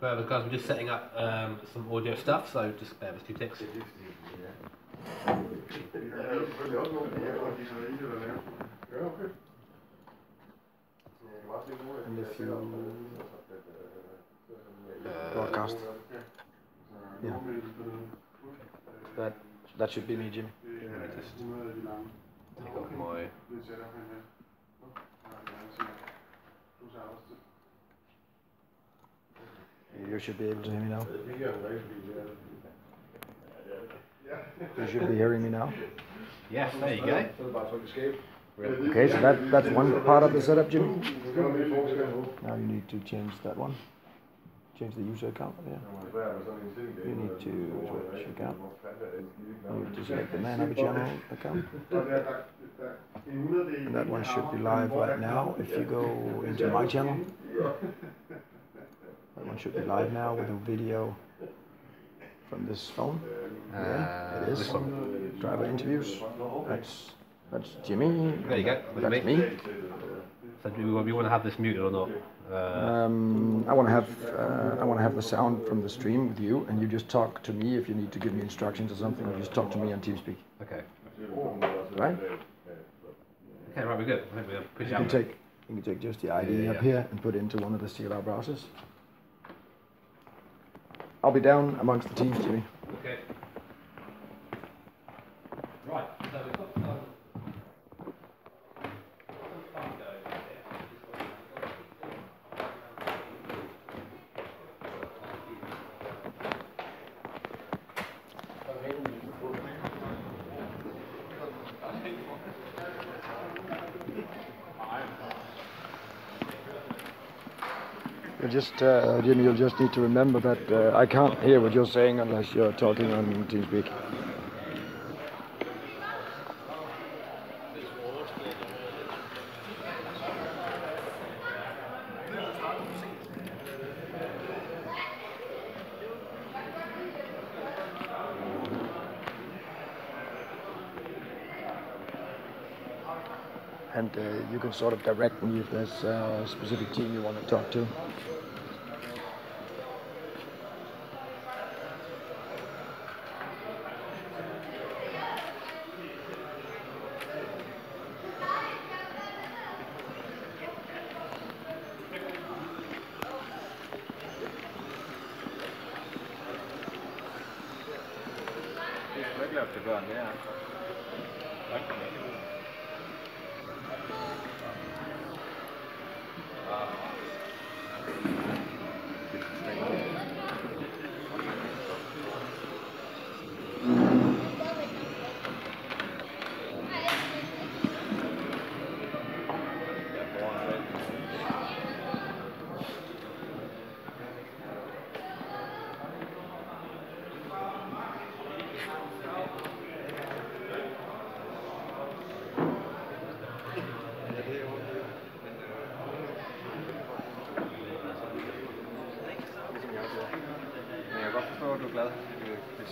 Guys, we're just setting up some audio stuff, so just bear with 2 ticks. And if you broadcast, yeah, that should be me, Jimmy. Let me just take off my. You should be able to hear me now. You should be hearing me now. Yes, there you go. Okay, so that's one part of the setup, Jimmy. Now you need to change that one. Change the user account. Yeah. You need to switch account. You need to select the Man Happy Channel account. And that one should be live right now. If you go into my channel, that one should be live now with a video from this phone. Yeah, it is. This one. Driver interviews. That's Jimmy. There you go. That's me. So do we want to have this muted or not? I want to have the sound from the stream with you, and you just talk to me if you need to give me instructions or something. You just talk to me on TeamSpeak. Okay. Right? Okay, right, we're good. I think we're pretty You can take just the ID up here and put it into one of the CLR browsers. I'll be down amongst the teams, Jimmy. Okay. Right, so we've got some fun going on here. Jimmy, you'll just need to remember that I can't hear what you're saying unless you're talking on TeamSpeak. And you can sort of direct me if there's a specific team you want to talk to.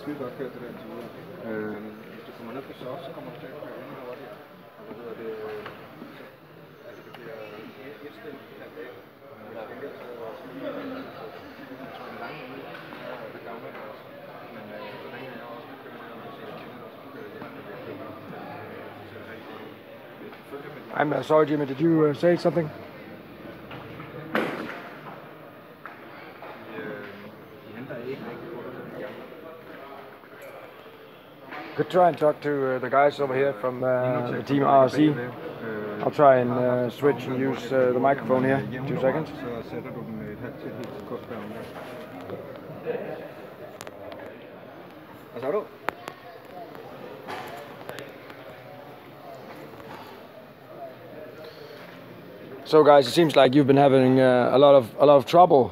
skide godt kørt det der interview. Hvis du kommer ned på soft, så kommer du til at køre endnu hurtigere. Og hvad hedder det? Altså det bliver et stil per dag. Men der er ikke så også en lang ud, der gavner det også. Men så længe jeg også kan køre det, og så kører jeg I'm sorry, Jimmy, did you say something? Could try and talk to the guys over here from the team RC. I'll try and switch and use the microphone here. 2 seconds. Så sætter du den et halvt til helt til kostbærgen der. Hvad sagde du? So guys, it seems like you've been having a lot of trouble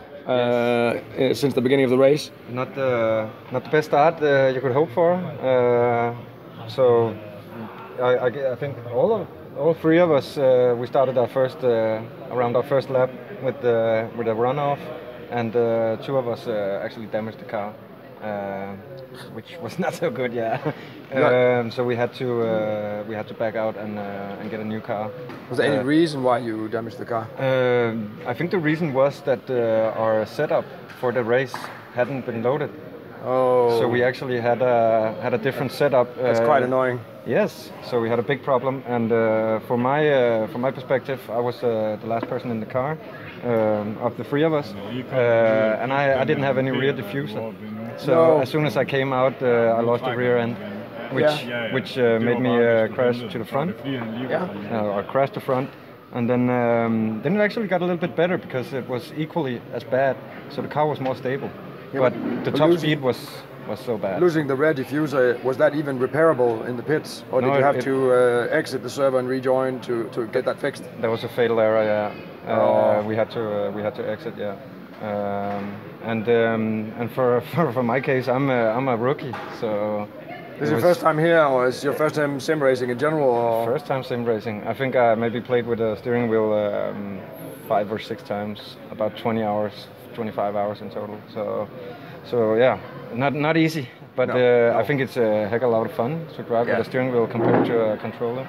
since the beginning of the race. Not the best start you could hope for. So I think all three of us we started our first around our first lap with a runoff, and 2 of us actually damaged the car which was not so good. Yeah. So we had to back out and get a new car. Was there any reason why you damaged the car? I think the reason was that our setup for the race hadn't been loaded. Oh. So we actually had a different setup. That's quite annoying. Yes. So we had a big problem, and from my perspective, I was the last person in the car of the three of us, and I didn't have any rear diffuser. So as soon as I came out, I lost the rear end, which made me crash to the front, or crash the front. And then it actually got a little bit better because it was equally as bad. So the car was more stable, but the top speed was so bad. Losing the rear diffuser, was that even repairable in the pits, or did you have to exit the server and rejoin to get that fixed? That was a fatal error. Yeah, we had to exit. Yeah. And for my case, I'm a rookie, so. Is it your first time here, or is your first time sim racing in general? Or? First time sim racing. I think I maybe played with a steering wheel 5 or 6 times, about 20 hours, 25 hours in total. So yeah, not easy, but no. I think it's a heck of a lot of fun to drive with a steering wheel compared to a controller.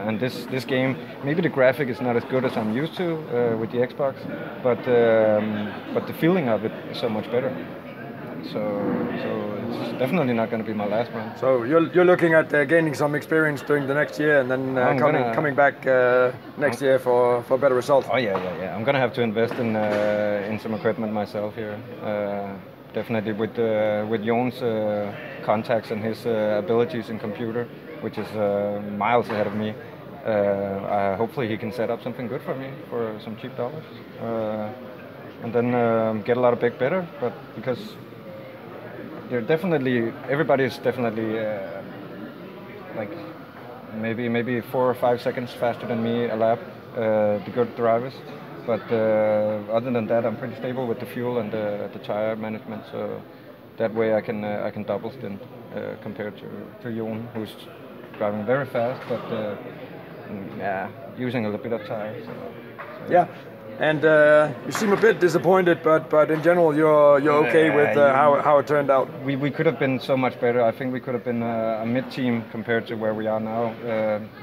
And this game, maybe the graphic is not as good as I'm used to with the Xbox, but the feeling of it is so much better. So it's definitely not going to be my last one. So you're looking at gaining some experience during the next year, and then coming back next year for better results. Oh yeah. I'm going to have to invest in some equipment myself here. Definitely with Jon's contacts and his abilities in computer, which is miles ahead of me. Hopefully he can set up something good for me for some cheap dollars, and then get a lot of big better. But because everybody's definitely like maybe 4 or 5 seconds faster than me a lap, the good drivers. But other than that, I'm pretty stable with the fuel and the tire management. So that way I can double stint compared to Jon, who's driving very fast, but using a little bit of tires. So. Yeah. And you seem a bit disappointed, but in general you're okay with how it turned out. We could have been so much better. I think we could have been a mid-team compared to where we are now.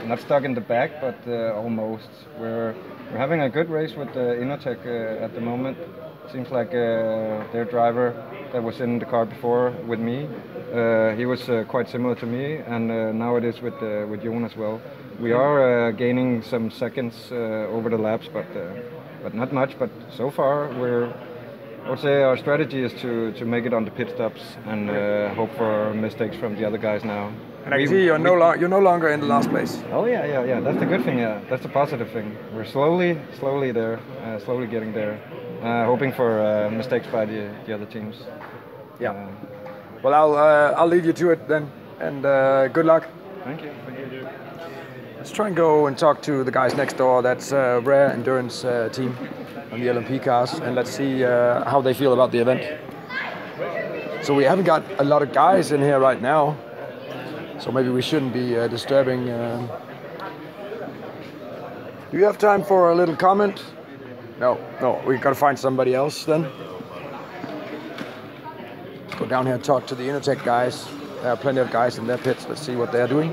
Not stuck in the back, but almost. We're having a good race with Innotek at the moment. Seems like their driver that was in the car before with me, he was quite similar to me, and now it is with Jon as well. We are gaining some seconds over the laps, but not much. But so far, I would say our strategy is to make it on the pit stops and hope for mistakes from the other guys now. And I can see you're no longer in the last place. Oh yeah. That's the good thing. Yeah, that's the positive thing. We're slowly there, slowly getting there. Hoping for mistakes by the other teams. Yeah. Well, I'll leave you to it then, and good luck. Thank you. Let's try and go and talk to the guys next door. That's Rare Endurance team on the LMP cars, and let's see how they feel about the event. So we haven't got a lot of guys in here right now, so maybe we shouldn't be disturbing. Do you have time for a little comment? No, we gotta find somebody else then. Let's go down here and talk to the Innotek guys. There are plenty of guys in their pits. Let's see what they're doing.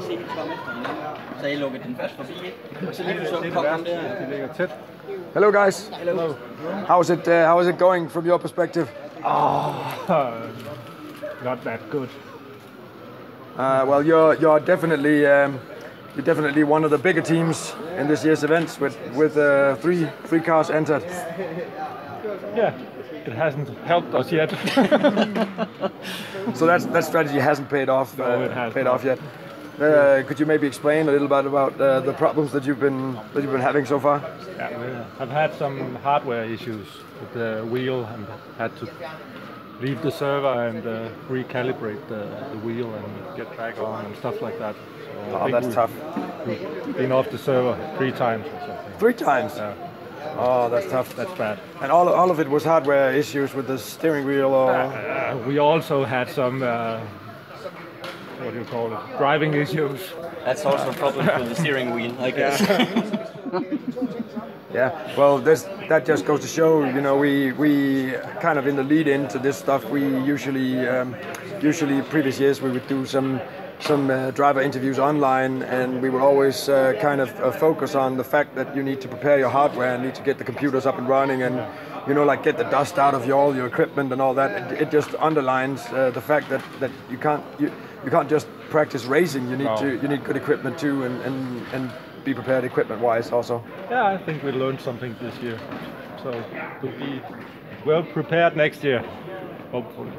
Hello guys. Hello. How is it going from your perspective? Not that good. Well, you're definitely one of the bigger teams in this year's events with three cars entered. Yeah, it hasn't helped us yet. So that strategy hasn't paid off. No, it hasn't. Paid off yet. Could you maybe explain a little bit about the problems that you've been having so far? Yeah, I've had some hardware issues with the wheel and had to leave the server and recalibrate the wheel and get back on and stuff like that. So that's tough. We've been off the server 3 times or something. 3 times? Yeah. Oh, that's tough. That's bad. And all of it was hardware issues with the steering wheel, or? We also had some, what do you call it, driving issues. That's also a problem with the steering wheel, I guess. Yeah, well, that just goes to show, you know, we kind of in the lead into this stuff. We usually previous years we would do some driver interviews online, and we would always kind of focus on the fact that you need to prepare your hardware and need to get the computers up and running, and you know, like get the dust out of all your equipment and all that. It just underlines the fact that you can't just practice racing. You need good equipment too, and be prepared equipment-wise also. Yeah, I think we learned something this year, so we'll be well prepared next year, hopefully.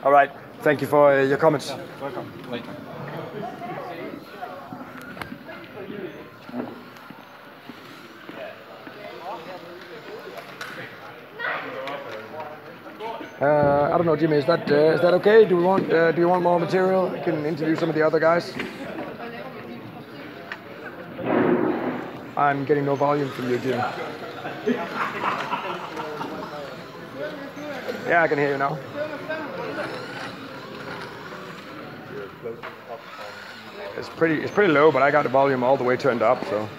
All right, thank you for your comments. Welcome. Later. I don't know, Jimmy. Is that okay? Do you want more material? I can interview some of the other guys. I'm getting no volume from you, Jim. Yeah, I can hear you now. It's pretty low, but I got the volume all the way turned up, so.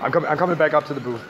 I'm coming back up to the booth.